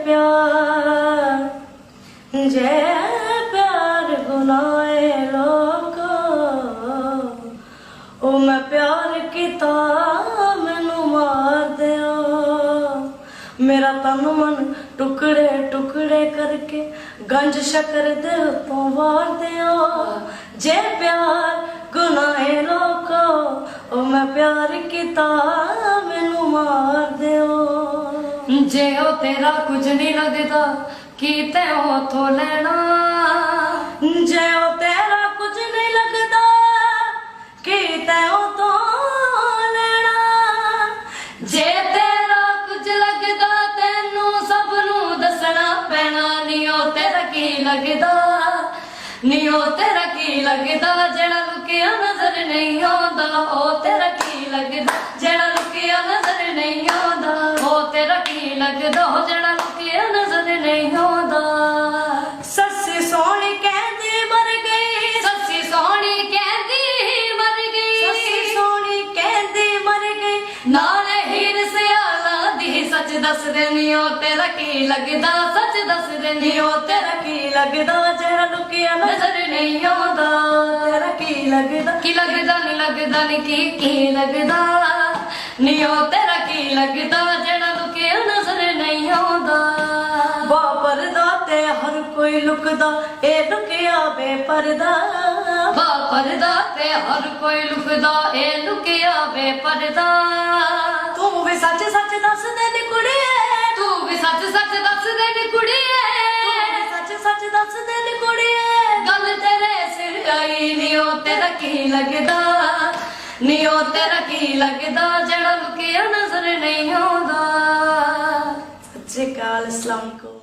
प्यार गुनाहे लोगो ओ मैं प्यार किता मैनू मार दियो मेरा तन मन टुकड़े टुकड़े करके गंज शकर दिल तो वार दियो जे प्यार गुनाहे लोगो ओ मैं प्यार किता मैनू मार दियो जे ओ तेरा कुछ नहीं लगता की ते उथों लेना जे ओ तेरा कुछ नहीं लगता की ते उथों लेना जे तेरा कुछ लगदा तेनू सब नू दसना पैना नी ओ तेरा की लगदा नी ओ तेरा की लगदा जेड़ा लुकिया नजर नहीं आंदा ओ तेरा की लगदा जेड़ा लुकिया नजर नहीं आंदा ओ तेरा की लगदा जेड़ा लुकिया नजर नहीं आंदा सस्सी सोहनी कहंदी मर गई सस्सी सोहनी कहंदी मर गई सस्सी सोहनी कहंदी मर गई नाले हीर सियाला दी सच दस देनी ओ तेरा की लगदा सच दस देनी ओ तेरा की लगदा जेड़ा लुकिया नजर नहीं आंदा तेरा की लगदा की लगदा नी की लगदा नी ओ तेरा की लगदा जेड़ा लुकिया नजर नहीं आंदा बापरदा ते हर कोई लुकदा ए लुकिया बेपरदा बापरदा ते हर कोई लुकदा ए लुकिया बेपरदा तू भी सच सच दस दे नी कुड़िए तू भी सच सच दस दे नी कुड़िए सच सच दस दे नी कुड़िए गल तेरे सिर आई नी ओ तेरा की लगदा नी ओ तेरा की लगदा जेड़ा लुकिया नजर नहीं आंदा सच्चे काल अस्सलाम वालेकुम।